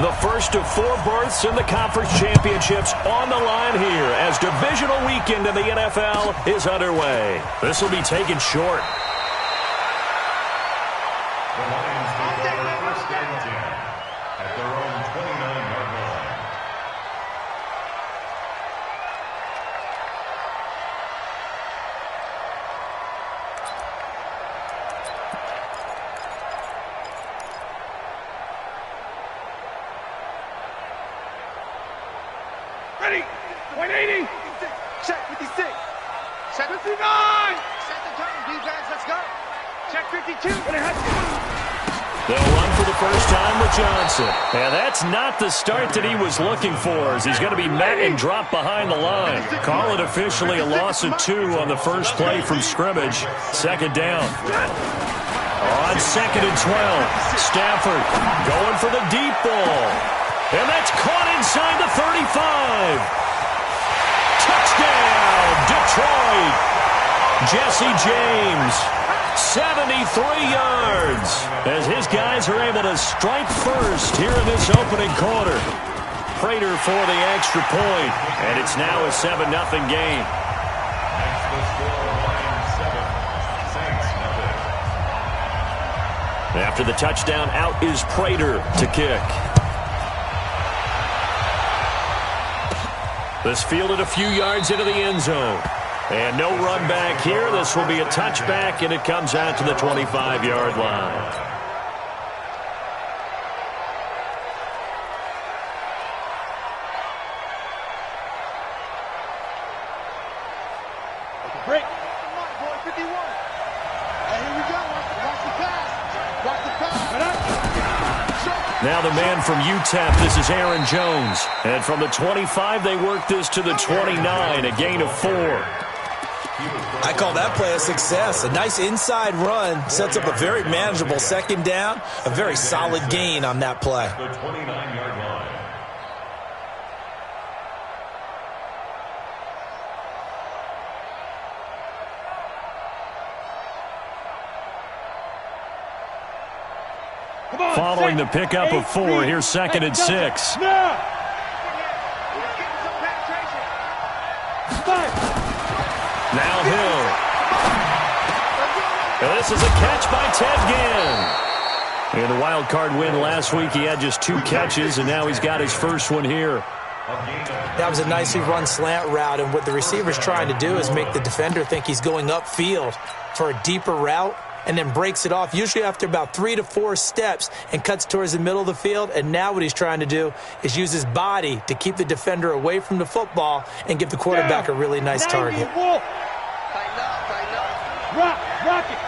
The first of 4 berths in the conference championships on the line here as divisional weekend in the NFL is underway. This will be taken short. The Lions take over first and 10 at their own 29-yard line. Ready, 180. Check 56. Check 59. Set the tone, defense, let's go. Check 52. They'll run for the first time with Johnson. And that's not the start that he was looking for, as he's going to be met and dropped behind the line. Call it officially a loss of 2 on the first play from scrimmage. Second down. On 2nd and 12, Stafford going for the deep ball. And that's caught inside the 35. Touchdown, Detroit. Jesse James, 73 yards, as his guys are able to strike first here in this opening quarter. Prater for the extra point, and it's now a 7-0 game. That's the score, Lions 7, Saints nothing. After the touchdown, out is Prater to kick. This fielded a few yards into the end zone. And no run back here. This will be a touchback, and it comes out to the 25-yard line. Break. 51. Hey, here we go. Watch the pass. Watch the pass. Now the man from UTEP, this is Aaron Jones. And from the 25, they work this to the 29, a gain of 4. I call that play a success. A nice inside run sets up a very manageable second down. A very solid gain on that play. The 29-yard line. Following the pickup of 4, here's 2nd and 6. Now Hill. And this is a catch by Ted Ginn. In the wild card win last week, he had just 2 catches, and now he's got his first one here. That was a nicely run slant route, and what the receiver's trying to do is make the defender think he's going upfield for a deeper route, and then breaks it off, usually after about 3 to 4 steps, and cuts towards the middle of the field. And now what he's trying to do is use his body to keep the defender away from the football and give the quarterback a really nice target. Rock it.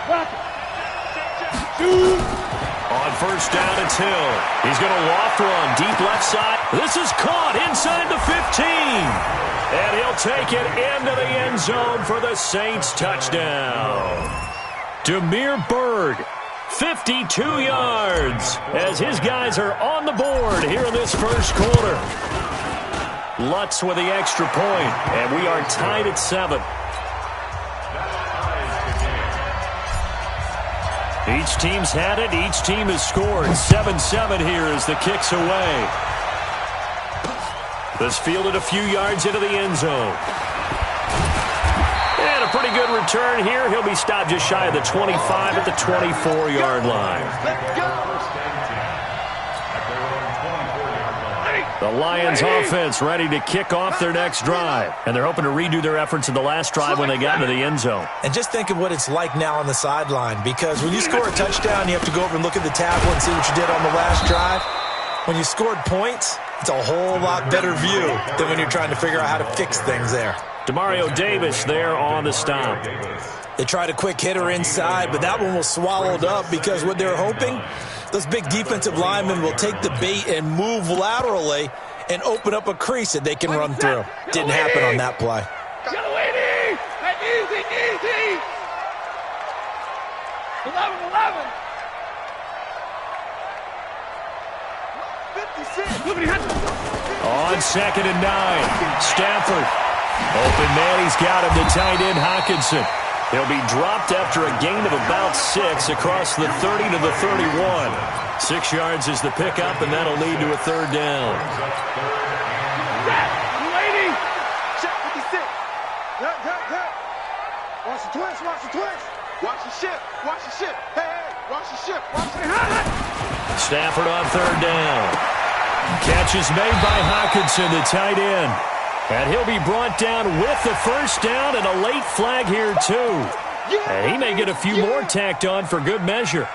On first down, it's Hill. He's going to loft run deep left side. This is caught inside the 15. And he'll take it into the end zone for the Saints touchdown. Damiere Byrd, 52 yards, as his guys are on the board here in this first quarter. Lutz with the extra point, and we are tied at 7. Each team's had it. Each team has scored. 7-7 here as the kick's away. This fielded a few yards into the end zone. And a pretty good return here. He'll be stopped just shy of the 25 at the 24-yard line. The Lions offense ready to kick off their next drive. And they're hoping to redo their efforts in the last drive when they got into the end zone. And just think of what it's like now on the sideline, because when you score a touchdown, you have to go over and look at the tablet and see what you did on the last drive. When you scored points, it's a whole lot better view than when you're trying to figure out how to fix things there. Demario Davis there on the stop. They tried a quick hitter inside, but that one was swallowed up because what they're hoping, those big defensive linemen will take the bait and move laterally and open up a crease that they can run through. Didn't happen on that play. Easy. 11. 56. On 2nd and 9, Stafford. Open man, he's got him, the tight end Hockenson. He'll be dropped after a gain of about 6 across the 30 to the 31. 6 yards is the pickup, and that'll lead to a third down. Check 56. Watch the twist, watch the twist. Watch the ship, watch the ship. Hey, watch the ship, watch the Stafford on third down. Catch is made by Hockenson, the tight end. And he'll be brought down with the first down and a late flag here, too. And he may get a few more tacked on for good measure.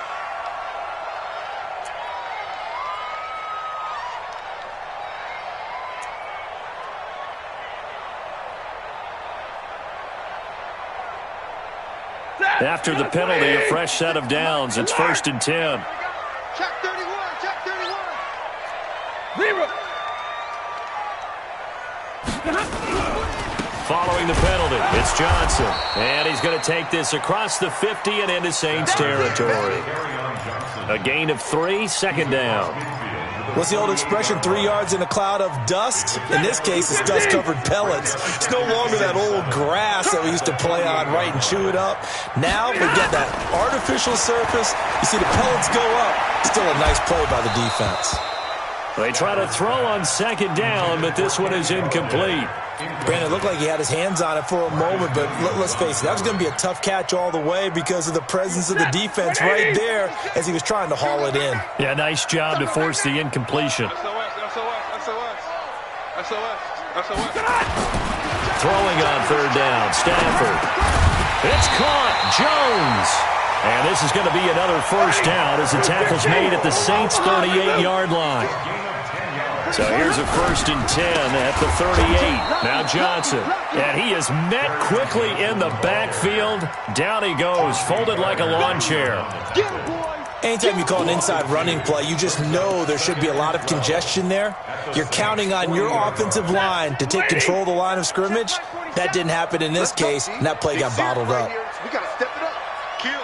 After the penalty, a fresh set of downs. It's 1st and 10. Check 31, check 31. Following the penalty, it's Johnson. And he's going to take this across the 50 and into Saints territory. A gain of 3, second down. What's the old expression, 3 yards in a cloud of dust? In this case, it's dust-covered pellets. It's no longer that old grass that we used to play on, right, and chew it up. Now we get that artificial surface. You see the pellets go up. Still a nice play by the defense. They try to throw on second down, but this one is incomplete. Brandon, it looked like he had his hands on it for a moment, but let's face it, that was going to be a tough catch all the way because of the presence of the defense right there as he was trying to haul it in. Yeah, nice job to force the incompletion. Throwing on third down, Stafford. It's caught, Jones. And this is going to be another first down as the tackle's made at the Saints' 38-yard line. So here's a 1st and 10 at the 38. Now Johnson. And he is met quickly in the backfield. Down he goes, folded like a lawn chair. Anytime you call an inside running play, you just know there should be a lot of congestion there. You're counting on your offensive line to take control of the line of scrimmage. That didn't happen in this case, and that play got bottled up. We got to step it up. Kill.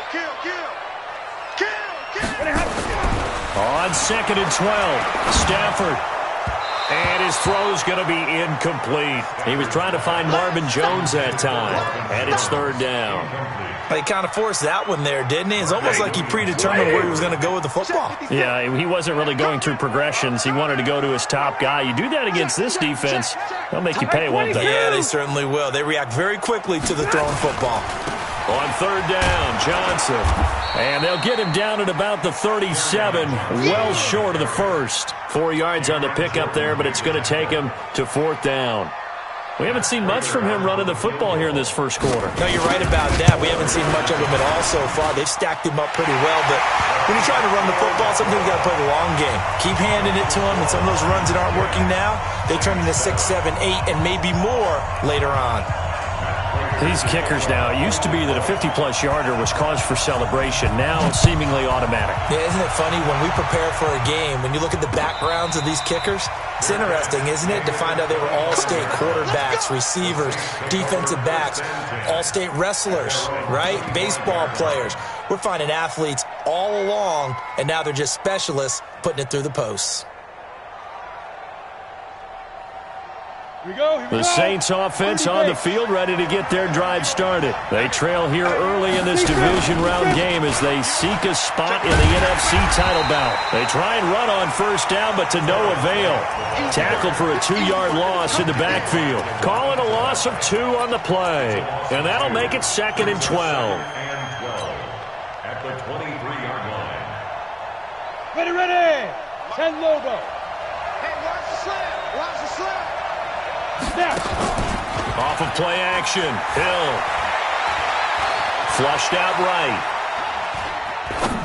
On 2nd and 12, Stafford. And his throw's going to be incomplete. He was trying to find Marvin Jones that time. And it's third down. He kind of forced that one there, didn't he? It's almost like he predetermined where he was going to go with the football. Yeah, he wasn't really going through progressions. He wanted to go to his top guy. You do that against this defense, they'll make you pay, won't they? Yeah, they certainly will. They react very quickly to the thrown football. On third down, Johnson. And they'll get him down at about the 37, well short of the first. 4 yards on the pickup there, but it's going to take him to 4th down. We haven't seen much from him running the football here in this first quarter. No, you're right about that. We haven't seen much of him at all so far. They've stacked him up pretty well, but when you're trying to run the football, sometimes you got to play the long game. Keep handing it to him, and some of those runs that aren't working now, they turn into 6, 7, 8, and maybe more later on. These kickers now, it used to be that a 50-plus yarder was cause for celebration. Now it's seemingly automatic. Yeah, isn't it funny when we prepare for a game, when you look at the backgrounds of these kickers, it's interesting, isn't it, to find out they were all-state quarterbacks, receivers, defensive backs, all-state wrestlers, right? Baseball players. We're finding athletes all along, and now they're just specialists putting it through the posts. The Saints offense on the field, ready to get their drive started. They trail here early in this division round game as they seek a spot in the NFC title bout. They try and run on first down, but to no avail. Tackled for a 2-yard loss in the backfield. Calling a loss of 2 on the play. And that'll make it 2nd and 12. At the 23-yard line. Ready. 10 logo. Hey, watch the slam. Watch the slam. Snap. Off of play action. Hill. Flushed out right.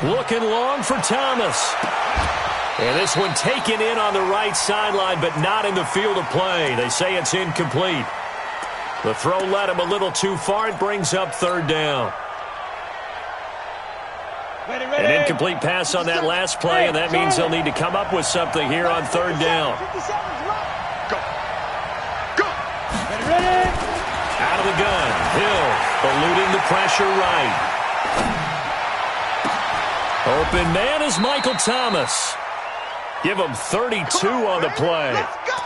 Looking long for Thomas. And this one taken in on the right sideline, but not in the field of play. They say it's incomplete. The throw led him a little too far. It brings up third down. Ready. An incomplete pass on that last play, and that means they'll need to come up with something here on third down. Out of the gun. Hill eluding the pressure right. Open man is Michael Thomas. Give him 32 on the play.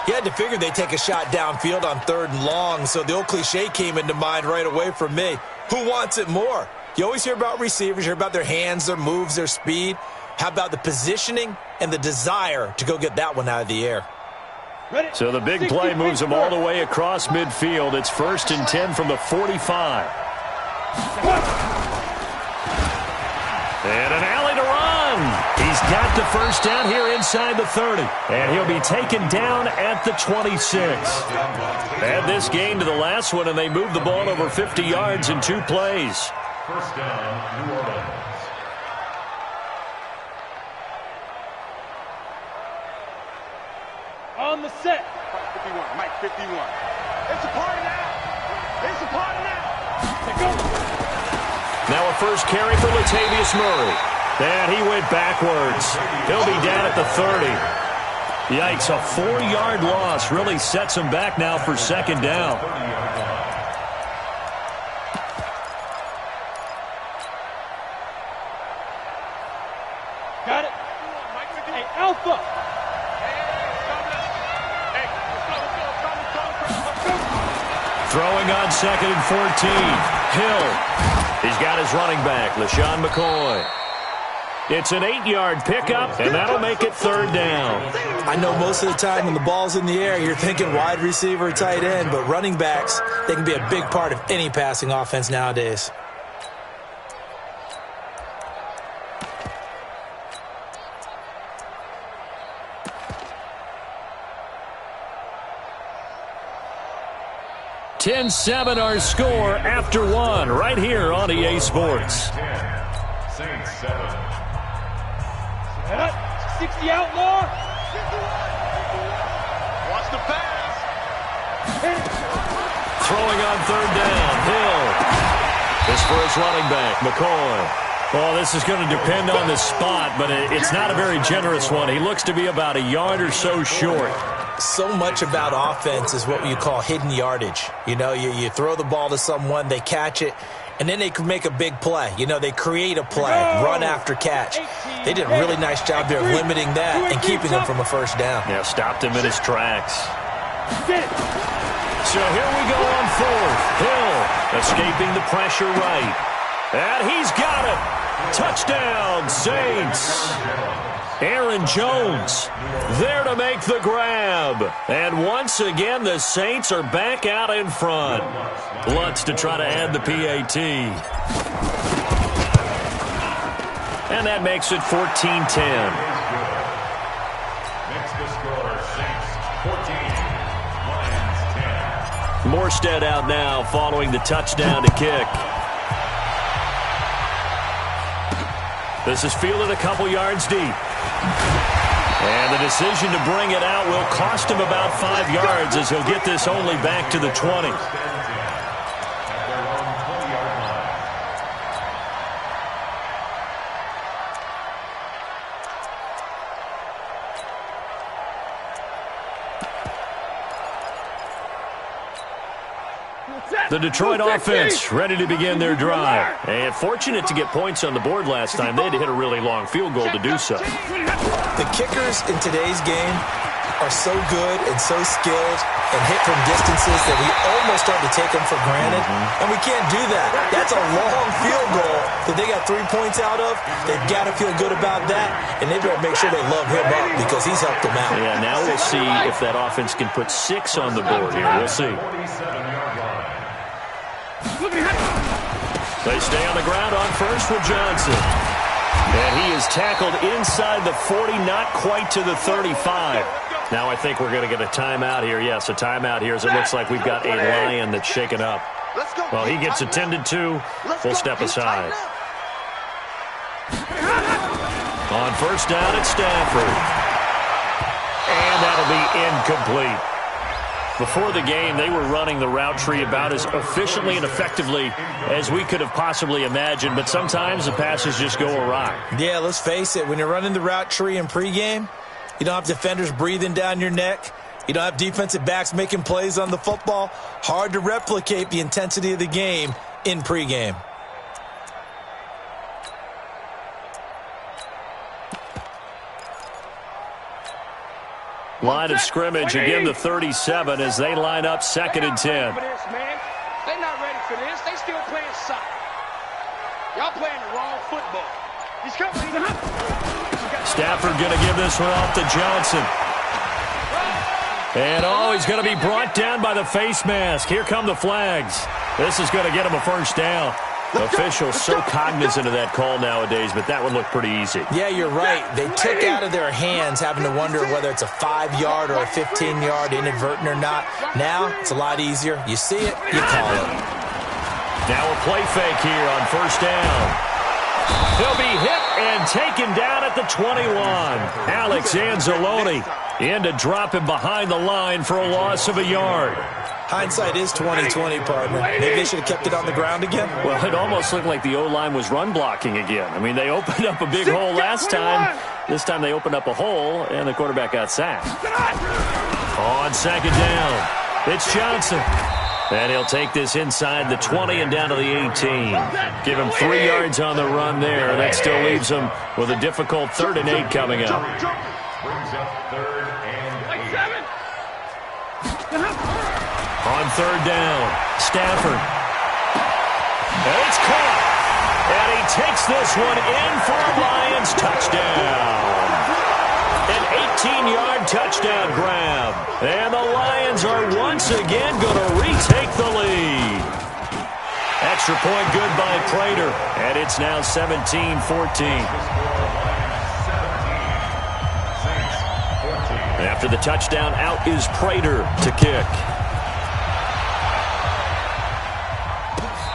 You had to figure they'd take a shot downfield on 3rd and long, so the old cliche came into mind right away for me. Who wants it more? You always hear about receivers, you hear about their hands, their moves, their speed. How about the positioning and the desire to go get that one out of the air? So the big play moves them all the way across midfield. It's 1st and 10 from the 45. And an alley to run. He's got the first down here inside the 30. And he'll be taken down at the 26. Add this game to the last one, and they move the ball over 50 yards in 2 plays. First down, New Orleans. On the set. 51, Mike 51. It's a party now. It's a party now. Now a first carry for Latavius Murray. And he went backwards. He'll be down at the 30. Yikes, a 4-yard loss really sets him back now for 2nd down. Got it. Hey, Alpha. Throwing on 2nd and 14. Hill. He's got his running back, LaShawn McCoy. It's an 8-yard pickup, and that'll make it 3rd down. I know most of the time when the ball's in the air, you're thinking wide receiver, tight end, but running backs, they can be a big part of any passing offense nowadays. (10-7) our score after 1 right here on EA Sports. 10, Saints 7. 60 outlaw. Watch the pass. Throwing on 3rd down. Hill. This for his running back, McCoy. Well, this is going to depend on the spot, but it's not a very generous one. He looks to be about a yard or so short. So much about offense is what you call hidden yardage. You know, you throw the ball to someone, they catch it, and then they can make a big play. You know, they create a play, run after catch. They did a really nice job there of limiting that and keeping him from a first down. Yeah, stopped him in his tracks. So here we go on 4th. Hill escaping the pressure right. And he's got it. Touchdown, Saints. Aaron Jones there to make the grab. And once again, the Saints are back out in front. Lutz to try to add the PAT. And that makes it 14-10. Makes the score Saints 14, Lions 10. Morstead out now following the touchdown to kick. This is fielded a couple yards deep. And the decision to bring it out will cost him about 5 yards as he'll get this only back to the 20. The Detroit offense ready to begin their drive. And fortunate to get points on the board last time. They had to hit a really long field goal to do so. The kickers in today's game are so good and so skilled and hit from distances that we almost start to take them for granted. And we can't do that. That's a long field goal that they got 3 points out of. They've got to feel good about that, and they better make sure they love him up because he's helped them out. Yeah, now we'll see if that offense can put 6 on the board here. We'll see. They stay on the ground on first with Johnson. And he is tackled inside the 40, not quite to the 35. Now I think we're going to get a timeout here. Yes, a timeout here as it looks like we've got a Lion that's shaken up. Well, he gets attended to. We'll step aside. On first down, it's Stafford. And that'll be incomplete. Before the game, they were running the route tree about as efficiently and effectively as we could have possibly imagined, but sometimes the passes just go awry. Yeah, let's face it. When you're running the route tree in pregame, you don't have defenders breathing down your neck. You don't have defensive backs making plays on the football. Hard to replicate the intensity of the game in pregame. Line of scrimmage, again the 37 as they line up 2nd and 10. They're not ready for this. They still playing soccer. Y'all playing the wrong football. Stafford going to give this one off to Johnson. And, he's going to be brought down by the face mask. Here come the flags. This is going to get him a first down. Officials so cognizant of that call nowadays, but that would look pretty easy. Yeah, you're right. They took out of their hands having to wonder whether it's a 5-yard or a 15-yard inadvertent or not. Now, it's a lot easier. You see it, you call it. Now a play fake here on first down. He'll be hit and taken down at the 21. Alex Anzalone in to drop him behind the line for a loss of a yard. Hindsight is 20/20, partner. Maybe they should have kept it on the ground again. Well, it almost looked like the O-line was run blocking again. I mean, they opened up a big hole last time. This time they opened up a hole, and the quarterback got sacked. On second down, it's Johnson. And he'll take this inside the 20 and down to the 18. Give him 3 yards on the run there. That still leaves him with a difficult 3rd and 8 coming up. Brings up 3rd and 8. On third down, Stafford. And it's caught. And he takes this one in for a Lions touchdown. An 18-yard touchdown grab. And the Lions are once again going to retake the lead. Extra point good by Prater. And it's now 17-14. After the touchdown, out is Prater to kick.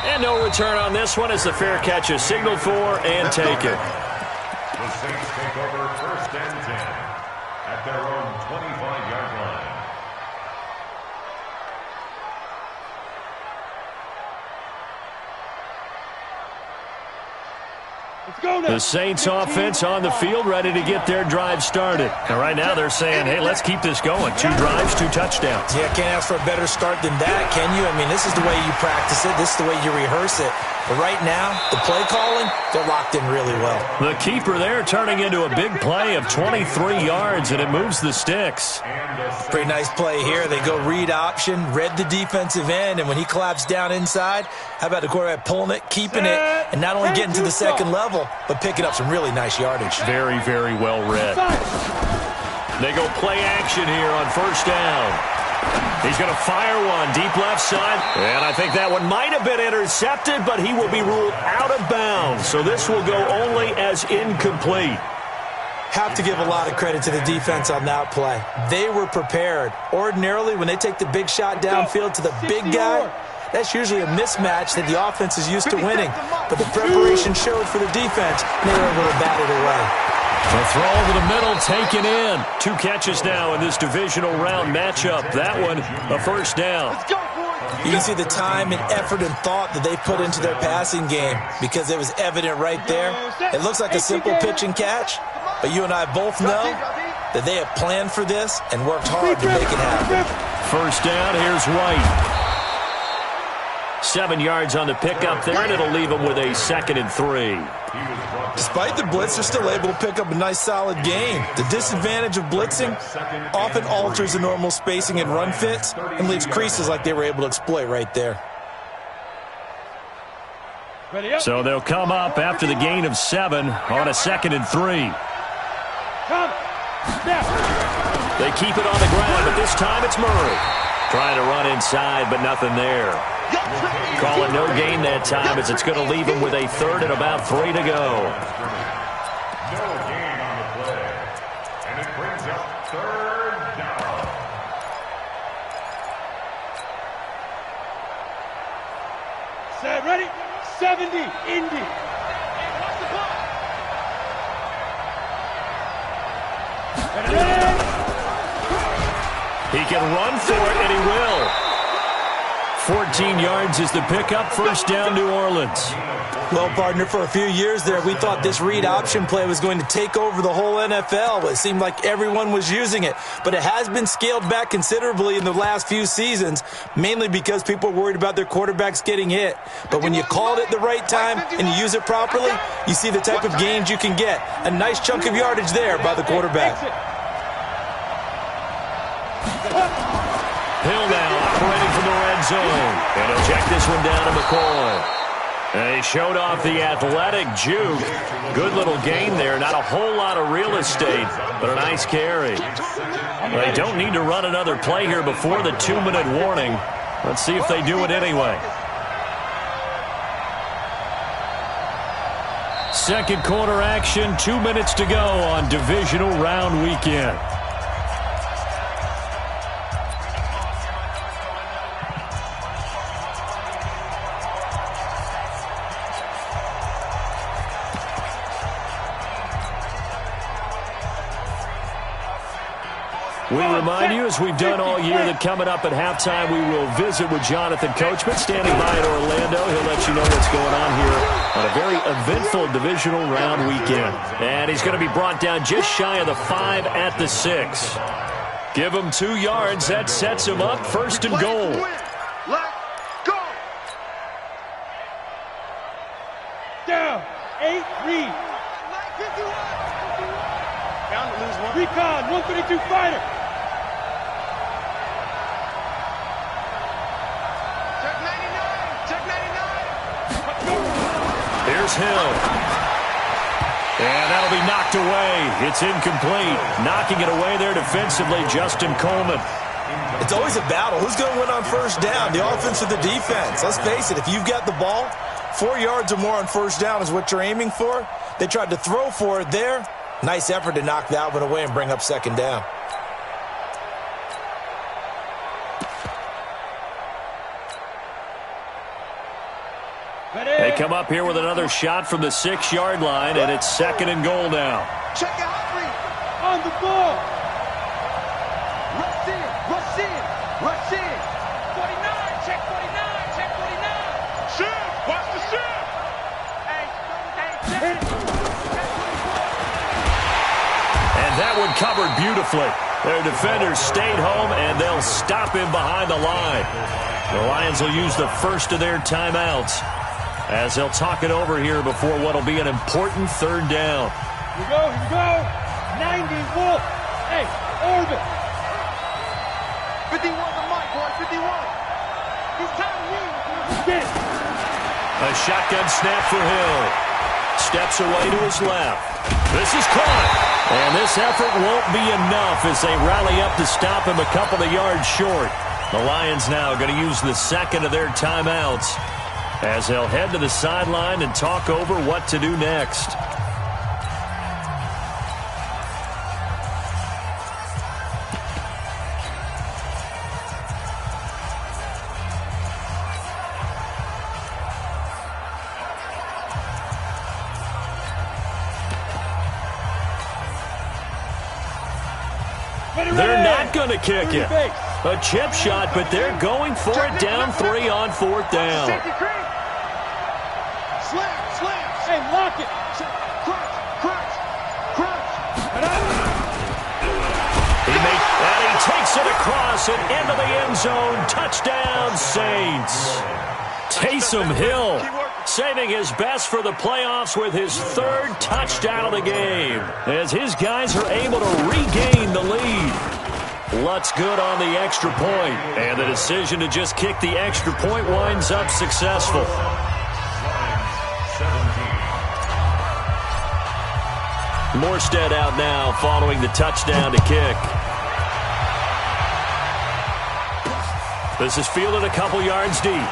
And no return on this one as the fair catch is signaled for and taken. The Saints take over 1st and 10 at their own 25-yard line. The Saints offense on the field, ready to get their drive started. And right now they're saying, hey, let's keep this going. 2 drives, 2 touchdowns. Yeah, can't ask for a better start than that, can you? I mean, this is the way you practice it. This is the way you rehearse it. But right now, the play calling, they're locked in really well. The keeper there turning into a big play of 23 yards, and it moves the sticks. Pretty nice play here. They go read option, read the defensive end, and when he collapsed down inside, how about the quarterback pulling it, keeping it, and not only getting to the second level, but picking up some really nice yardage. Very, very well read. They go play action here on first down. He's going to fire one deep left side, and I think that one might have been intercepted, but he will be ruled out of bounds. So this will go only as incomplete. Have to give a lot of credit to the defense on that play. They were prepared. Ordinarily, when they take the big shot downfield to the big guy, that's usually a mismatch that the offense is used to winning. But the preparation showed for the defense, and they were able to bat it away. A throw over the middle, taken in. 2 catches now in this divisional round matchup. That one, a first down. You can see the time and effort and thought that they put into their passing game because it was evident right there. It looks like a simple pitch and catch, but you and I both know that they have planned for this and worked hard to make it happen. First down, here's White. 7 yards on the pickup there, and it'll leave him with a 2nd and 3. Despite the blitz, they're still able to pick up a nice, solid game. The disadvantage of blitzing often alters the normal spacing and run fits and leaves creases like they were able to exploit right there. So they'll come up after the gain of 7 on a 2nd and 3. They keep it on the ground, but this time it's Murray. Trying to run inside, but nothing there. Calling no gain that time as it's going to leave him with a 3rd and about 3 to go. No gain on the play. And it brings up 3rd down. Set, ready? 70, Indy. He can run for it, and he will. 14 yards is the pickup. First down, New Orleans. Well, partner, for a few years there, we thought this read option play was going to take over the whole NFL. It seemed like everyone was using it. But it has been scaled back considerably in the last few seasons, mainly because people are worried about their quarterbacks getting hit. But when you call it at the right time and you use it properly, you see the type of gains you can get. A nice chunk of yardage there by the quarterback. Hill now operating from the red zone. And he'll check this one down to McCoy. They showed off the athletic juke. Good little gain there. Not a whole lot of real estate, but a nice carry. They don't need to run another play here before the 2-minute warning. Let's see if they do it anyway. Second quarter action, 2 minutes to go on divisional round weekend. We remind you, as we've done all year, that coming up at halftime, we will visit with Jonathan Coachman, standing by in Orlando. He'll let you know what's going on here on a very eventful divisional round weekend. And he's going to be brought down just shy of the 5 at the 6. Give him 2 yards. That sets him up first and goal. Let's go. Down. 8-3. Bound to lose one. Recon, 132 fighter. Check 99. Check 99. Here's Hill. And that'll be knocked away. It's incomplete. Knocking it away there defensively, Justin Coleman. It's always a battle. Who's going to win on first down, the offense or the defense? Let's face it, if you've got the ball, 4 yards or more on first down is what you're aiming for. They tried to throw for it there. Nice effort to knock that one away and bring up second down. They come up here with another shot from the 6-yard line, and it's second and goal now. Check your hot read. On the ball. Rush in. Rush in. Rush in. 49. Check 49. Check 49. Shift. Watch the shift. Hey, Hit it. And that one covered beautifully. Their defenders stayed home, and they'll stop him behind the line. The Lions will use the first of their timeouts as they'll talk it over here before what will be an important third down. Here we go. Here we go. 90 Wolf. Hey, orbit. 51 the mic, boy. 51. It's time to win. Get it. A shotgun snap for Hill. Steps away to his left. This is caught. And this effort won't be enough as they rally up to stop him a couple of yards short. The Lions now going to use the second of their timeouts as they'll head to the sideline and talk over what to do next. They're not going to kick it. A chip shot, but they're going for it down 3 on fourth down. Safety cream. Slam. Slam. Hey, lock it. Crunch. Crunch. Crunch. And he takes it across and into the end zone. Touchdown, Saints. Taysom Hill saving his best for the playoffs with his 3rd touchdown of the game as his guys are able to regain the lead. Lutz good on the extra point, and the decision to just kick the extra point winds up successful. Morstead out now following the touchdown to kick. This is fielded a couple yards deep.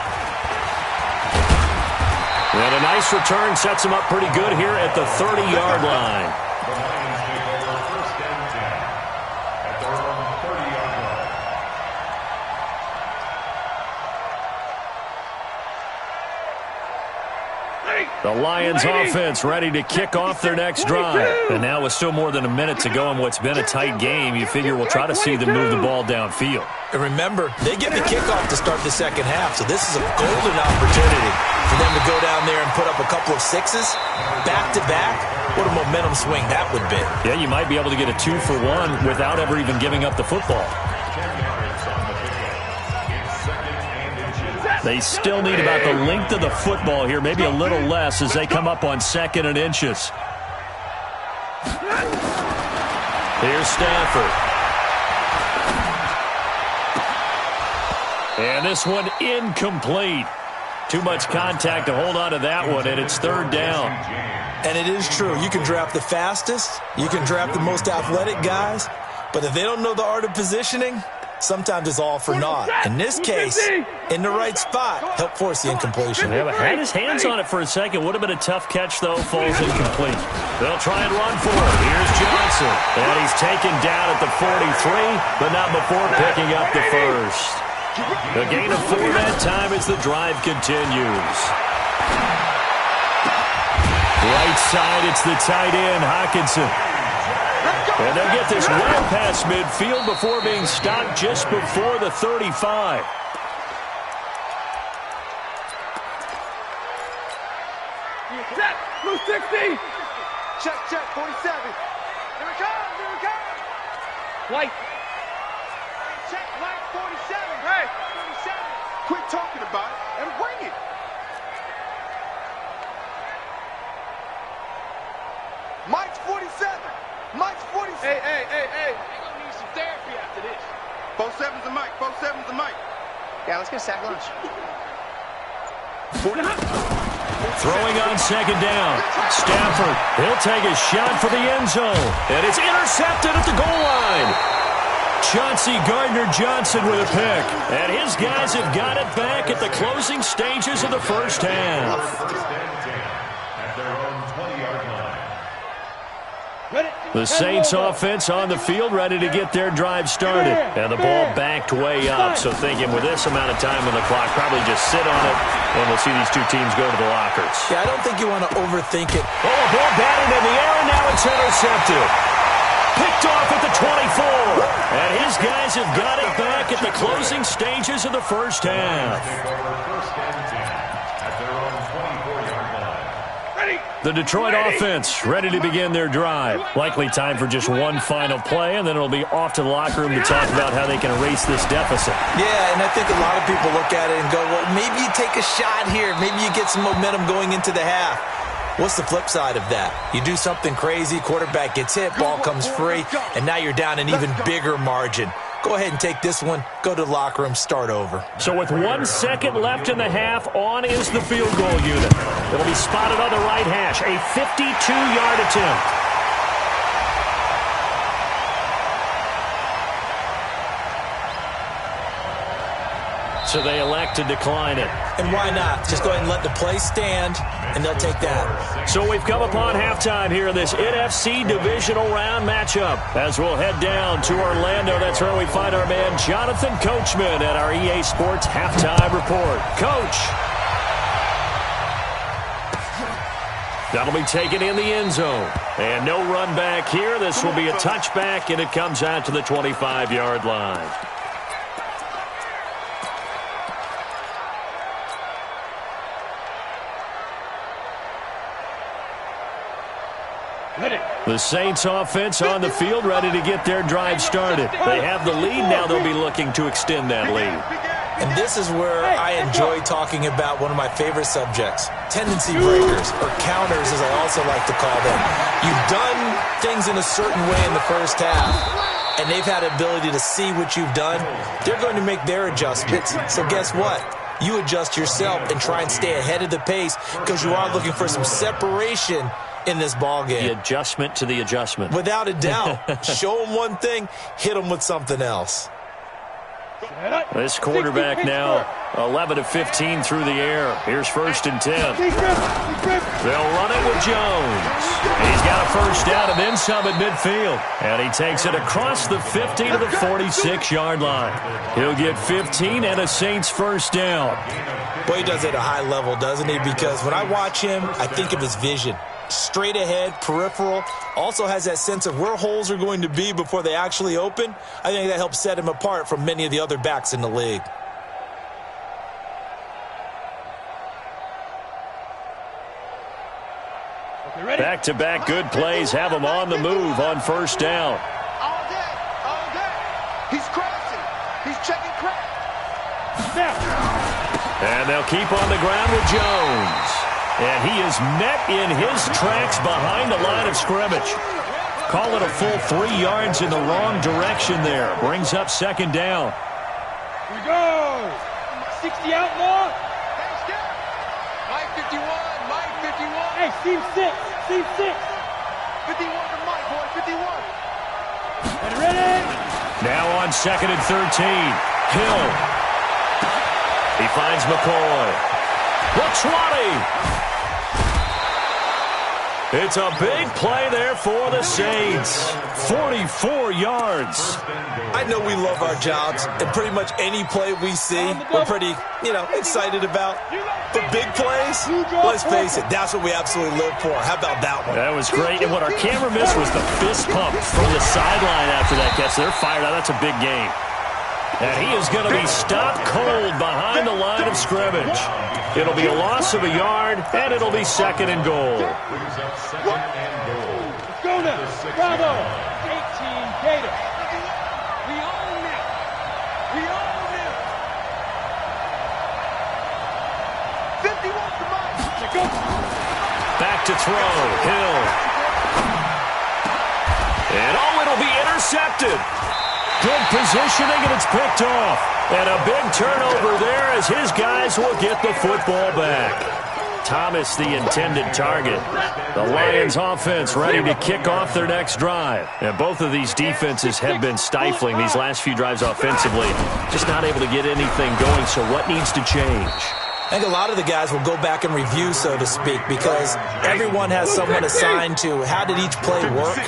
And a nice return sets him up pretty good here at the 30-yard line. The Lions take over first and 10 at their own 30-yard line. The Lions offense ready to kick off their next drive. And now with still more than a minute to go in what's been a tight game, you figure we'll try to see them move the ball downfield. And remember, they get the kickoff to start the second half, so this is a golden opportunity for them to go down there and put up a couple of sixes back-to-back. What a momentum swing that would be. Yeah, you might be able to get a 2-for-1 without ever even giving up the football. 10 yards on the pickup. It's second and inches. They still need about the length of the football here, maybe a little less as they come up on 2nd and inches. Here's Stafford. And this one incomplete. Too much contact to hold on to that one, and it's third down. And it is true. You can draft the fastest. You can draft the most athletic guys. But if they don't know the art of positioning, sometimes it's all for naught. In this case, in the right spot, help force the incompletion. Yeah, but had his hands on it for a second. Would have been a tough catch, though. Falls incomplete. They'll try and run for it. Here's Johnson. And he's taken down at the 43, but not before picking up the first. A gain of 4 that time as the drive continues. Right side, it's the tight end, Hockenson. And they'll get this well past midfield before being stopped just before the 35. Check, blue 60. Check, 47. Here we go. White. Check, white 47. Hey, 47. Quit talking about it and bring it. Mike's 47. Mike's 47. Hey. You're gonna need some therapy after this. 47's a Mike. 47's a Mike. Yeah, let's get a sack lunch. Throwing on second down. Stafford, he'll take a shot for the end zone. And it's intercepted at the goal line. Chauncey Gardner-Johnson with a pick. And his guys have got it back at the closing stages of the first half. At their own 20-yard line. The Saints offense on the field, ready to get their drive started. And the ball backed way up. So thinking with this amount of time on the clock, probably just sit on it, and we'll see these two teams go to the lockers. Yeah, I don't think you want to overthink it. Oh, a ball batted in the air, and now it's intercepted. Picked off at the 24. And his guys have got it back at the closing stages of the first half. At their own 24-yard line. The Detroit offense ready to begin their drive. Likely time for just one final play, and then it'll be off to the locker room to talk about how they can erase this deficit. Yeah, and I think a lot of people look at it and go, well, maybe you take a shot here. Maybe you get some momentum going into the half. What's the flip side of that? You do something crazy, quarterback gets hit, ball comes free, and now you're down an even bigger margin. Go ahead and take this one, go to the locker room, start over. So with 1 second left in the half, on is the field goal unit. It'll be spotted on the right hash, a 52-yard attempt. So they elect to decline it. And why not? Just go ahead and let the play stand, and they'll take that. So we've come upon halftime here in this NFC Divisional Round matchup. As we'll head down to Orlando, that's where we find our man Jonathan Coachman at our EA Sports Halftime Report. Coach. That'll be taken in the end zone. And no run back here. This will be a touchback, and it comes out to the 25-yard line. The Saints offense on the field ready to get their drive started. They have the lead. Now they'll be looking to extend that lead. And this is where I enjoy talking about one of my favorite subjects, tendency breakers, or counters as I also like to call them. You've done things in a certain way in the first half, and they've had the ability to see what you've done. They're going to make their adjustments. So guess what? You adjust yourself and try and stay ahead of the pace because you are looking for some separation in this ball game. The adjustment to the adjustment. Without a doubt. Show them one thing, hit them with something else. This quarterback now 11 of 15 through the air. Here's 1st and 10. They'll run it with Jones. He's got a first down and then some at midfield. And he takes it across the 50 to the 46-yard line. He'll get 15 and a Saints first down. Boy, he does it at a high level, doesn't he? Because when I watch him, I think of his vision. Straight ahead, peripheral, also has that sense of where holes are going to be before they actually open. I think that helps set him apart from many of the other backs in the league. Back-to-back good plays have him on the move on first down. All day. He's crossing. He's checking crack. And they'll keep on the ground with Jones. And he is met in his tracks behind the line of scrimmage. Call it a full 3 yards in the wrong direction there. Brings up second down. Here we go. 60 outlaw. Hey, Steve 6. Steve 6. 51 to Mike, boy. 51. And ready? Now on 2nd and 13. Hill. He finds McCoy. The 20. It's a big play there for the Saints. 44 yards. I know we love our jobs, and pretty much any play we see, we're pretty, excited about. But big plays, let's face it, that's what we absolutely live for. How about that one? That was great, and what our camera missed was the fist pump from the sideline after that catch. They're fired out. That's a big game. And he is going to be stopped cold behind the line of scrimmage. It'll be a loss of a yard, and it'll be 2nd and goal. Let's go now. Bravo. 18 Gators. We own it. We own it. 51 to Mike. Go. Back to throw. Hill. And it'll be intercepted. Good positioning, and it's picked off. And a big turnover there as his guys will get the football back. Thomas, the intended target. The Lions offense ready to kick off their next drive. And both of these defenses have been stifling these last few drives offensively. Just not able to get anything going, so what needs to change? I think a lot of the guys will go back and review, so to speak, because everyone has someone assigned to how did each play work.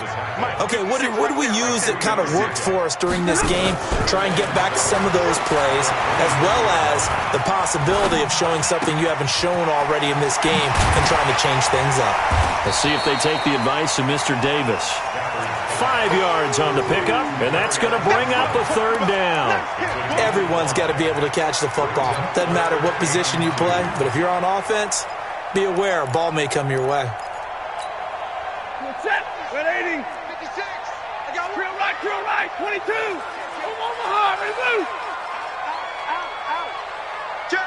Okay, what do we use that kind of worked for us during this game? Try and get back to some of those plays, as well as the possibility of showing something you haven't shown already in this game and trying to change things up. Let's see if they take the advice of Mr. Davis. 5 yards on the pickup, and that's going to bring up a 3rd down. Everyone's got to be able to catch the football. Doesn't matter what position you play, but if you're on offense, be aware a ball may come your way. Set. 180. 56. I got Drill right. 22. Come on, Mahar. Move. out. Check.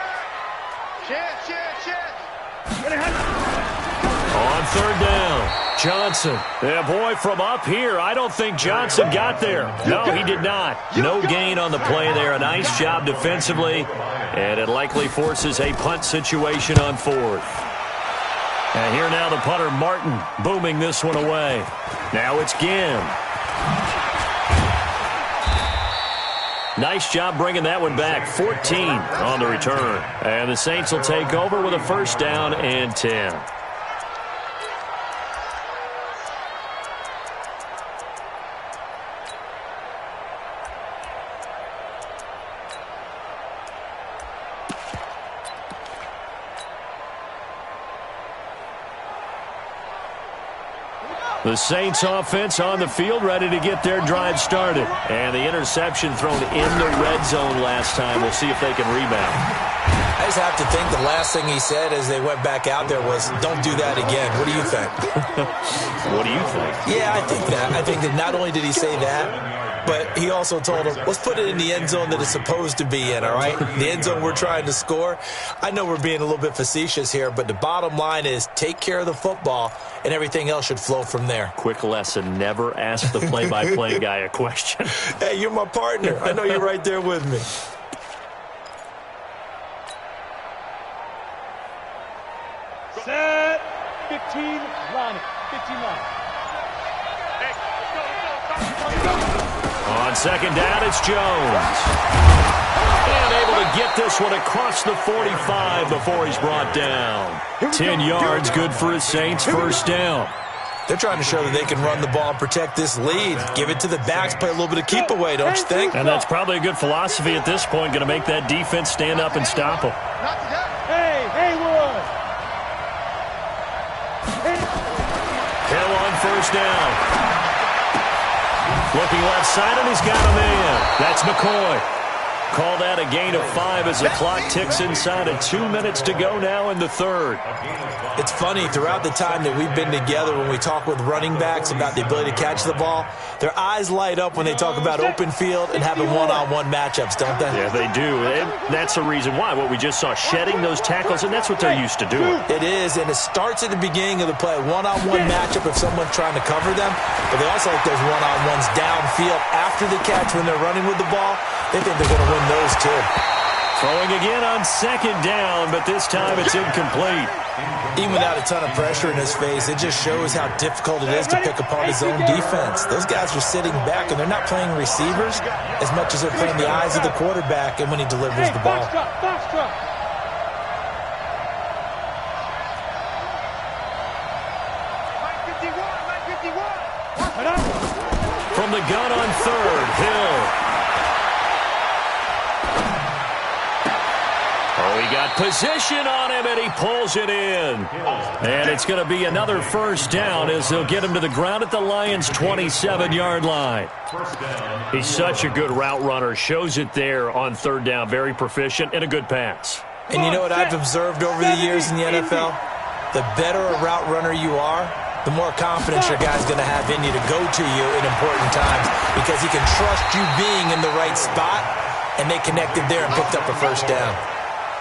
On 3rd down, Johnson. Yeah, boy, from up here, I don't think Johnson got there. No, he did not. No gain on the play there. A nice job defensively, and it likely forces a punt situation on 4th. And here now the punter, Martin, booming this one away. Now it's Ginn. Nice job bringing that one back. 14 on the return. And the Saints will take over with a 1st down and 10. The Saints offense on the field ready to get their drive started. And the interception thrown in the red zone last time. We'll see if they can rebound. I just have to think the last thing he said as they went back out there was, don't do that again. What do you think? What do you think? Yeah, I think that. I think that not only did he say that, but he also told him, let's put it in the end zone that it's supposed to be in, all right? The end zone we're trying to score. I know we're being a little bit facetious here, but the bottom line is take care of the football, and everything else should flow from there. Quick lesson, never ask the play-by-play guy a question. Hey, you're my partner. I know you're right there with me. Set. 15 line. 15 line. On 2nd down, it's Jones. And able to get this one across the 45 before he's brought down. 10 yards, good for his Saints, 1st down. They're trying to show that they can run the ball and protect this lead. Give it to the backs, play a little bit of keep away, don't you think? And that's probably a good philosophy at this point, going to make that defense stand up and stop them. Hey, Haywood. Hill on 1st down. Looking left side, and he's got a man. That's McCoy. Call that a gain of 5 as the clock ticks inside of 2 minutes to go now in the 3rd. It's funny, throughout the time that we've been together, when we talk with running backs about the ability to catch the ball, their eyes light up when they talk about open field and having one-on-one matchups, don't they? Yeah, they do. And that's the reason why. What we just saw, shedding those tackles, and that's what they're used to doing. It is, and it starts at the beginning of the play. One-on-one matchup if someone's trying to cover them, but they also like those one-on-ones downfield after the catch when they're running with the ball. They think they're going to win those too. Throwing again on second down, but this time it's incomplete. Even without a ton of pressure in his face, it just shows how difficult it is to pick apart his own defense. Those guys are sitting back, and they're not playing receivers as much as they're playing the eyes of the quarterback and when he delivers the ball. From the gun on third, Hill. Oh, he got position on him, and he pulls it in. And it's going to be another first down as they'll get him to the ground at the Lions' 27-yard line. He's such a good route runner. Shows it there on third down. Very proficient and a good pass. And you know what I've observed over the years in the NFL? The better a route runner you are, the more confidence your guy's going to have in you to go to you in important times because he can trust you being in the right spot, and they connected there and picked up a first down.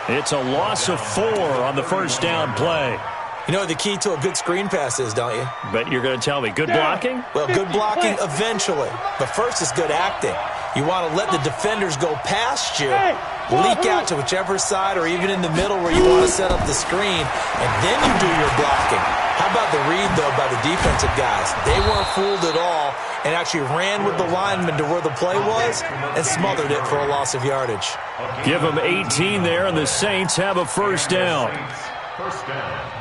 It's a loss of 4 on the first down play. You know what the key to a good screen pass is, don't you? Bet you're going to tell me. Good blocking? Well, good blocking eventually. But first is good acting. You want to let the defenders go past you, leak out to whichever side or even in the middle where you want to set up the screen, and then you do your blocking. How about the read, though, by the defensive guys? They weren't fooled at all and actually ran with the lineman to where the play was and smothered it for a loss of yardage. Give them 18 there, and the Saints have a first down. First down.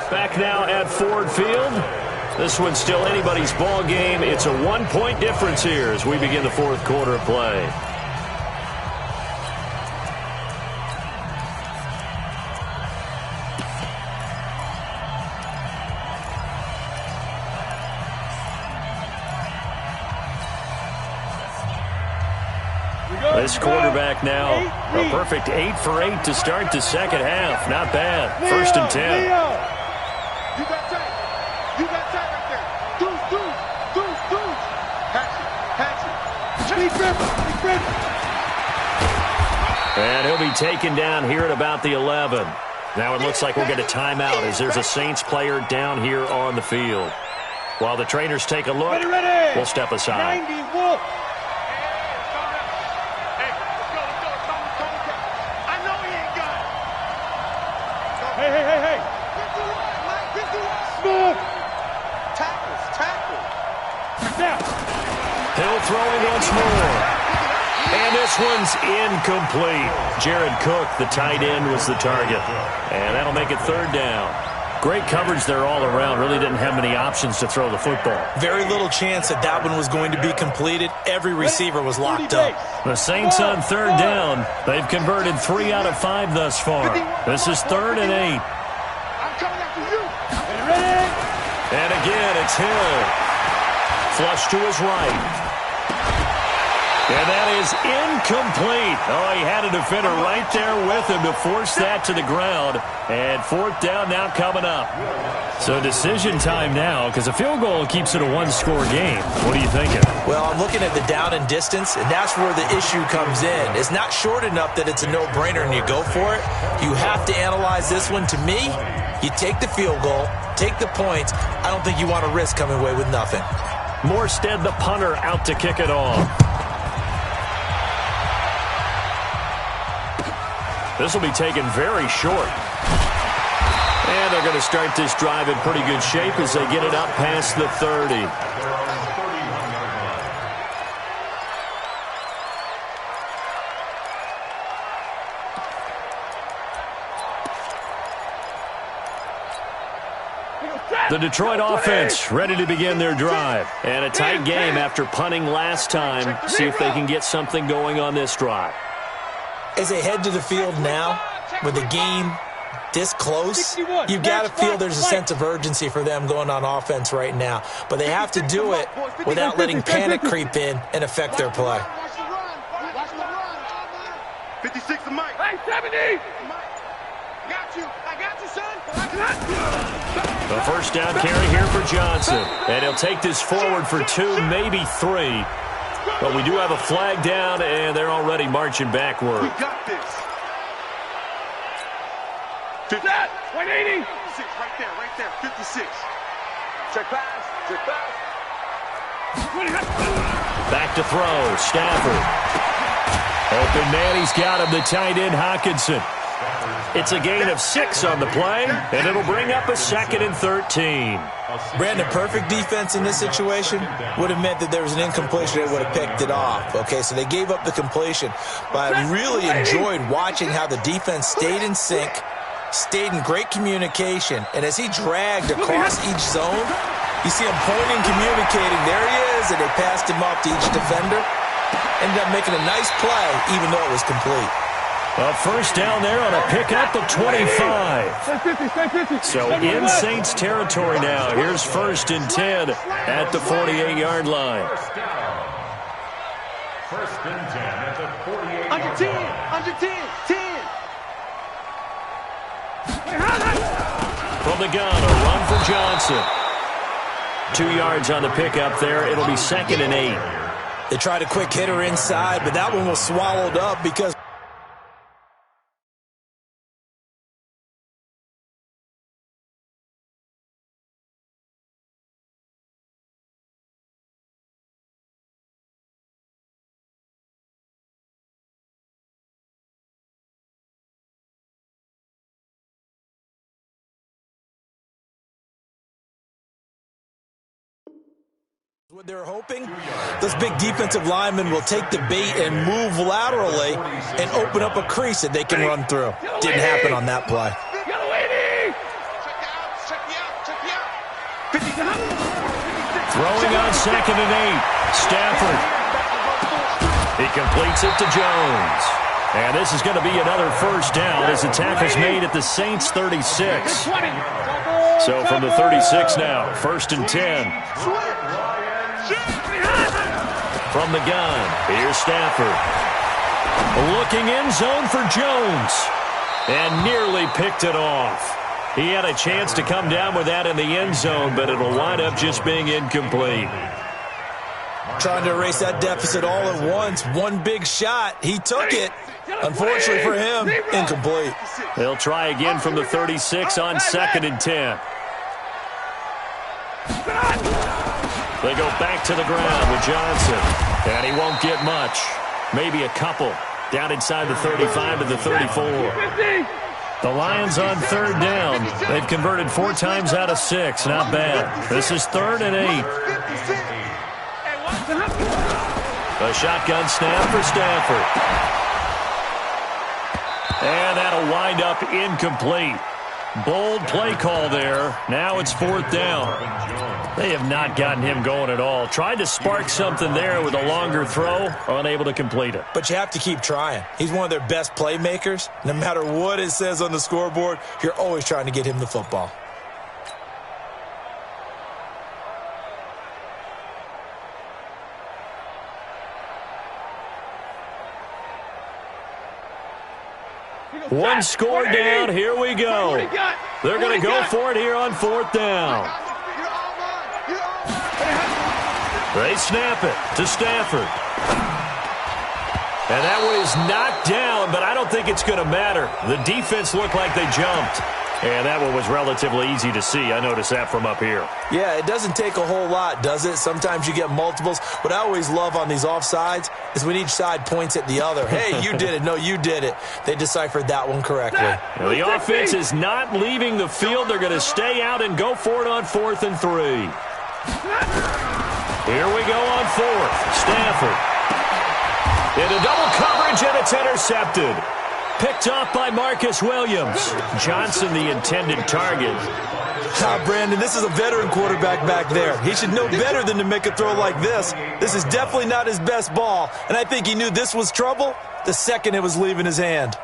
Back now at Ford Field. This one's still anybody's ball game. It's a 1-point difference here as we begin the fourth quarter of play. This quarterback now, a perfect 8 for 8 to start the second half. Not bad. First and 10. You got tight. You got tight right there. Deuce. Hatch it. And he'll be taken down here at about the 11. Now it looks like we'll get a timeout as there's a Saints player down here on the field. While the trainers take a look, we'll step aside. 90 Wolf. Hey. Smooth. Tackle. Now. Hill throwing once more. And this one's incomplete. Jared Cook, the tight end, was the target. And that'll make it third down. Great coverage there all around. Really didn't have many options to throw the football. Very little chance that one was going to be completed. Every receiver was locked up. The Saints on third down. They've converted 3 out of 5 thus far. This is 3rd and 8. I'm coming after you. And again, it's Hill. Flush to his right. And that is incomplete. Oh, he had a defender right there with him to force that to the ground. And fourth down now coming up. So decision time now because a field goal keeps it a one-score game. What are you thinking? Well, I'm looking at the down and distance, and that's where the issue comes in. It's not short enough that it's a no-brainer and you go for it. You have to analyze this one. To me, you take the field goal, take the points. I don't think you want to risk coming away with nothing. Morstead, the punter, out to kick it off. This will be taken very short. And they're going to start this drive in pretty good shape as they get it up past the 30. The Detroit offense ready to begin their drive. And a tight game after punting last time. See if they can get something going on this drive. As they head to the field now, with the game this close, you've got to feel there's a sense of urgency for them going on offense right now. But they have to do it without letting panic creep in and affect their play. 56 to Mike. Hey, 70. I got you, son. The first down carry here for Johnson. And he'll take this forward for 2, maybe 3. But we do have a flag down, and they're already marching backward. We got this. Set. 180. 56, right there, 56. Check pass, check pass. Back to throw, Stafford. Open man, he's got him, the tight end, Hockenson. It's a gain of 6 on the play, and it'll bring up a 2nd and 13. Brandon, perfect defense in this situation would have meant that there was an incompletion that would have picked it off. Okay, so they gave up the completion, but I really enjoyed watching how the defense stayed in sync, stayed in great communication, and as he dragged across each zone, you see him pointing, communicating. There he is, and they passed him off to each defender. Ended up making a nice play, even though it was complete. A first down there on a pickup of 25. So in Saints territory now. Here's 1st and 10 at the 48-yard line. First and 10 at the 48. Under 10, under 10, 10. From the gun, a run for Johnson. 2 yards on the pickup there. It'll be 2nd and 8. They tried a quick hitter inside, but that one was swallowed up because what they're hoping, those big defensive linemen will take the bait and move laterally and open up a crease that they can run through. Didn't happen on that play. Throwing on 2nd and 8. Stafford. He completes it to Jones. And this is going to be another first down as the tackle's made at the Saints 36. So from the 36 now, 1st and 10. From the gun, here's Stafford. Looking in zone for Jones. And nearly picked it off. He had a chance to come down with that in the end zone, but it'll wind up just being incomplete. Trying to erase that deficit all at once. One big shot. He took it. Unfortunately for him, incomplete. They'll try again from the 36 on 2nd and 10. They go back to the ground with Johnson. And he won't get much. Maybe a couple. Down inside the 35 to the 34. The Lions on 3rd down. They've converted 4 times out of 6. Not bad. This is 3rd and 8. A shotgun snap for Stafford. And that'll wind up incomplete. Bold play call there. Now it's 4th down. They have not gotten him going at all. Tried to spark something there with a longer throw. Unable to complete it. But you have to keep trying. He's one of their best playmakers. No matter what it says on the scoreboard, you're always trying to get him the football. One score down. Here we go. They're going to go for it here on 4th down. They snap it to Stafford. And that was knocked down, but I don't think it's going to matter. The defense looked like they jumped. And that one was relatively easy to see. I noticed that from up here. Yeah, it doesn't take a whole lot, does it? Sometimes you get multiples. What I always love on these offsides is when each side points at the other. Hey, you did it. No, you did it. They deciphered that one correctly. Now, the offense is not leaving the field. They're going to stay out and go for it on 4th and 3. Here we go on 4th. Stafford. Into double coverage, and it's intercepted. Picked off by Marcus Williams. Johnson, the intended target. Brandon, this is a veteran quarterback back there. He should know better than to make a throw like this. This is definitely not his best ball, and I think he knew this was trouble the second it was leaving his hand.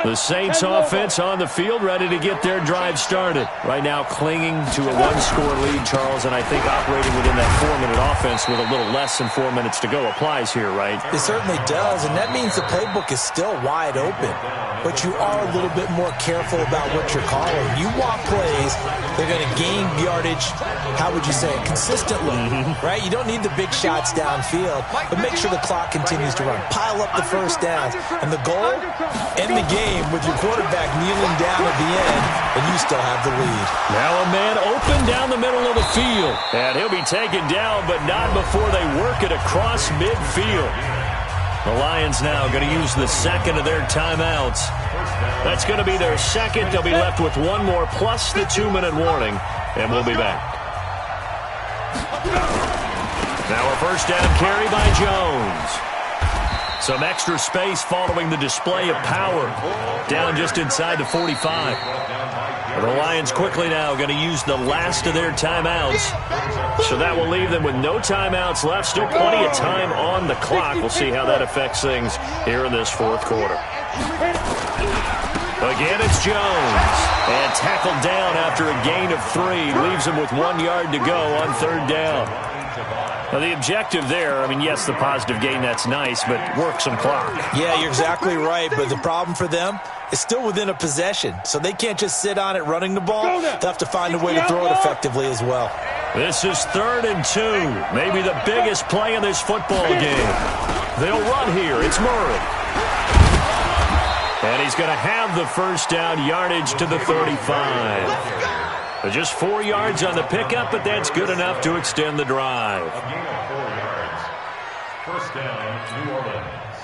The Saints offense on the field, ready to get their drive started. Right now clinging to a one-score lead, Charles, and I think operating within that 4-minute offense with a little less than 4 minutes to go applies here, right? It certainly does, and that means the playbook is still wide open. But you are a little bit more careful about what you're calling. You want plays, they're going to gain yardage, how would you say it, consistently, right? You don't need the big shots downfield, but make sure the clock continues to run. Pile up the first downs, and the goal, end the game with your quarterback kneeling down at the end, and you still have the lead. Now a man open down the middle of the field, and he'll be taken down, but not before they work it across midfield. The Lions now going to use the second of their timeouts. That's going to be their second. They'll be left with one more plus the 2-minute warning, and we'll be back. Now a first down carry by Jones. Some extra space following the display of power. Down just inside the 45. The Lions quickly now going to use the last of their timeouts. So that will leave them with no timeouts left. Still plenty of time on the clock. We'll see how that affects things here in this fourth quarter. Again, it's Jones. And tackled down after a gain of 3. Leaves him with 1 yard to go on third down. Now, the objective there, I mean, yes, the positive gain, that's nice, but work some clock. Yeah, you're exactly right, but the problem for them is still within a possession, so they can't just sit on it running the ball. They'll have to find a way to throw it effectively as well. This is 3rd and 2, maybe the biggest play in this football game. They'll run here. It's Murray. And he's going to have the first down, yardage to the 35. Just 4 yards on the pickup, but that's good enough to extend the drive. A gain of 4 yards. First down, New Orleans.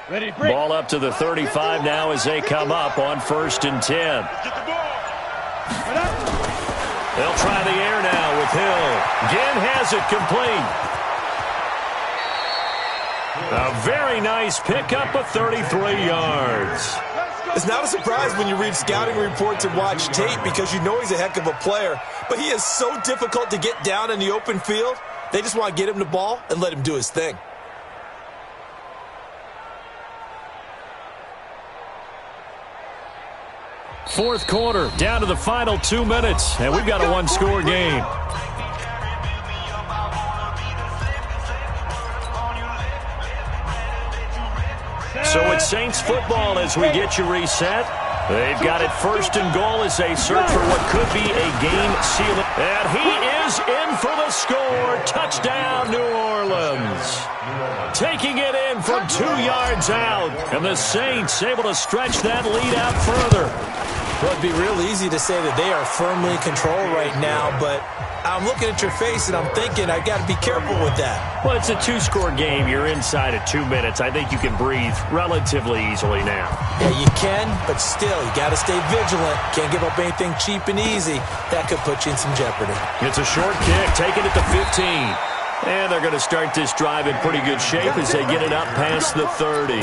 Ready, break. Ball up to the 35 now as they come up on 1st and 10. They'll try the air now with Hill. Again has it complete. A very nice pickup of 33 yards. It's not a surprise when you read scouting reports and watch tape because you know he's a heck of a player. But he is so difficult to get down in the open field. They just want to get him the ball and let him do his thing. Fourth quarter, down to the final 2 minutes, and we've got a one-score game. So it's Saints football as we get you reset. They've got it 1st and goal as they search for what could be a game-sealing. And he is in for the score. Touchdown, New Orleans. Taking it in from 2 yards out. And the Saints able to stretch that lead out further. Well, it'd be real easy to say that they are firmly in control right now, but I'm looking at your face and I'm thinking I got to be careful with that. Well, it's a 2-score game. You're inside of 2 minutes. I think you can breathe relatively easily now. Yeah, you can, but still, you got to stay vigilant. Can't give up anything cheap and easy. That could put you in some jeopardy. It's a short kick, taking it to 15. And they're going to start this drive in pretty good shape as they get it up past the 30.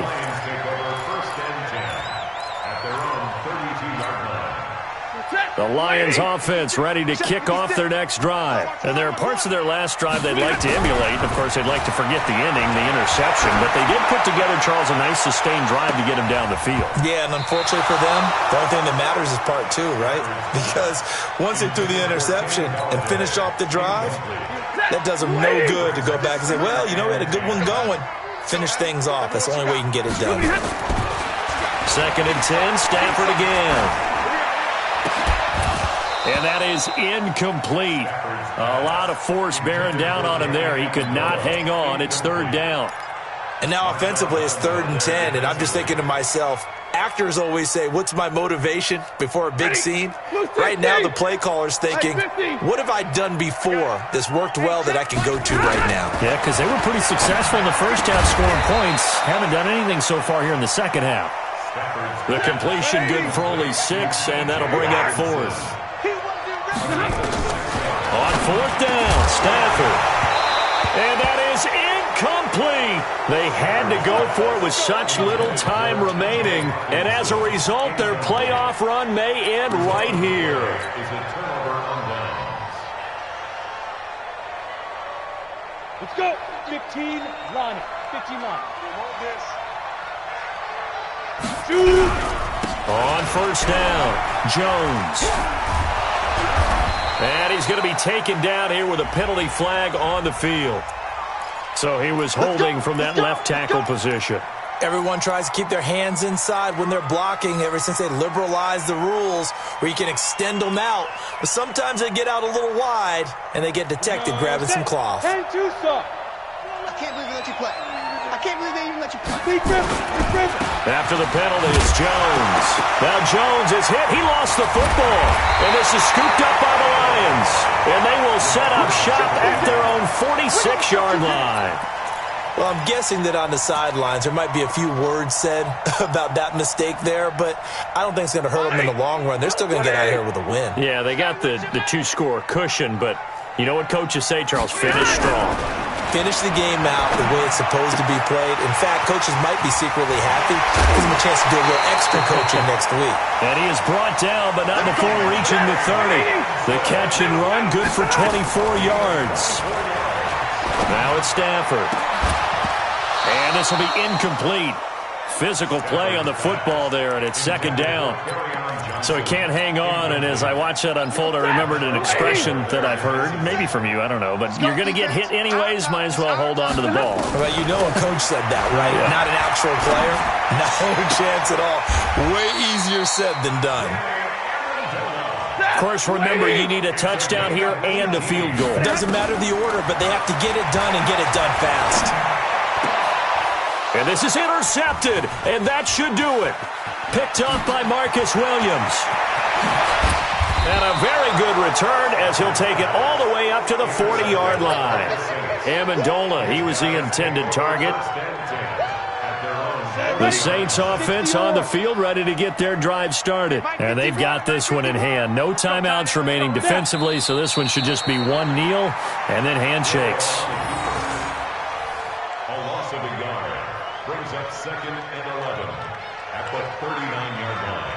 The Lions offense ready to kick off their next drive. And there are parts of their last drive they'd like to emulate. Of course, they'd like to forget the inning, the interception. But they did put together, Charles, a nice sustained drive to get him down the field. Yeah, and unfortunately for them, the only thing that matters is part 2, right? Because once they threw the interception and finished off the drive, that does them no good to go back and say, well, you know, we had a good one going. Finish things off. That's the only way you can get it done. 2nd and 10, Stafford again. And that is incomplete. A lot of force bearing down on him there. He could not hang on. It's 3rd down. And now offensively it's 3rd and 10. And I'm just thinking to myself, actors always say, what's my motivation before a big scene? Right now the play caller's thinking, what have I done before that's worked well that I can go to right now? Yeah, because they were pretty successful in the first half scoring points. Haven't done anything so far here in the second half. The completion good for only 6, and that'll bring up 4th. On 4th down, Stafford. And that is incomplete. They had to go for it with such little time remaining. And as a result, their playoff run may end right here. Let's go. 15 line. 15 line. On first down, Jones. And he's going to be taken down here with a penalty flag on the field. So he was holding from that left tackle position. Everyone tries to keep their hands inside when they're blocking ever since they liberalized the rules where you can extend them out. But sometimes they get out a little wide and they get detected grabbing some cloth. I can't believe they let you play. I can't believe they even let you play. After the penalty, it's Jones. Now Jones is hit. He lost the football. And this is scooped up by the Lions. And they will set up shop at their own 46-yard line. Well, I'm guessing that on the sidelines there might be a few words said about that mistake there, but I don't think it's going to hurt them in the long run. They're still going to get out of here with a win. Yeah, they got the two-score cushion, but you know what coaches say, Charles? Finish strong. Finish the game out the way it's supposed to be played. In fact, coaches might be secretly happy. Gives them a chance to do a little extra coaching next week. And he is brought down, but not before reaching the 30. The catch and run, good for 24 yards. Now it's Stafford. And this will be incomplete. Physical play on the football there, and it's second down. So he can't hang on, and as I watch that unfold, I remembered an expression that I've heard, maybe from you, I don't know, but you're going to get hit anyways, might as well hold on to the ball. Well, you know a coach said that, right? Yeah. Not an actual player. No chance at all. Way easier said than done. Of course, remember, you need a touchdown here and a field goal. It doesn't matter the order, but they have to get it done and get it done fast. And this is intercepted, and that should do it. Picked up by Marcus Williams. And a very good return as he'll take it all the way up to the 40-yard line. Amendola, he was the intended target. The Saints offense on the field ready to get their drive started. And they've got this one in hand. No timeouts remaining defensively, so this one should just be one kneel and then handshakes. A loss of a yard brings up 2nd and 11 at the 39-yard line.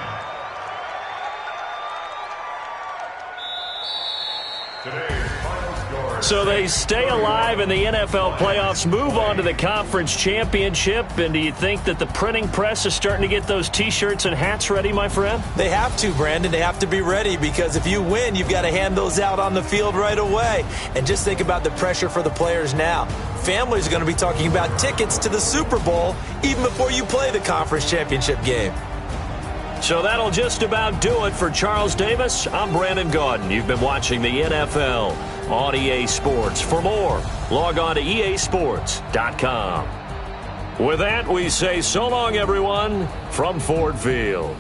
Today's final score. So they stay alive in the NFL playoffs, move on to the conference championship, and do you think that the printing press is starting to get those T-shirts and hats ready, my friend? They have to, Brandon. They have to be ready because if you win, you've got to hand those out on the field right away. And just think about the pressure for the players now. Families are going to be talking about tickets to the Super Bowl even before you play the conference championship game. So that'll just about do it for Charles Davis. I'm Brandon Gaudin. You've been watching the NFL on EA Sports. For more, log on to easports.com. With that, we say so long, everyone, from Ford Field.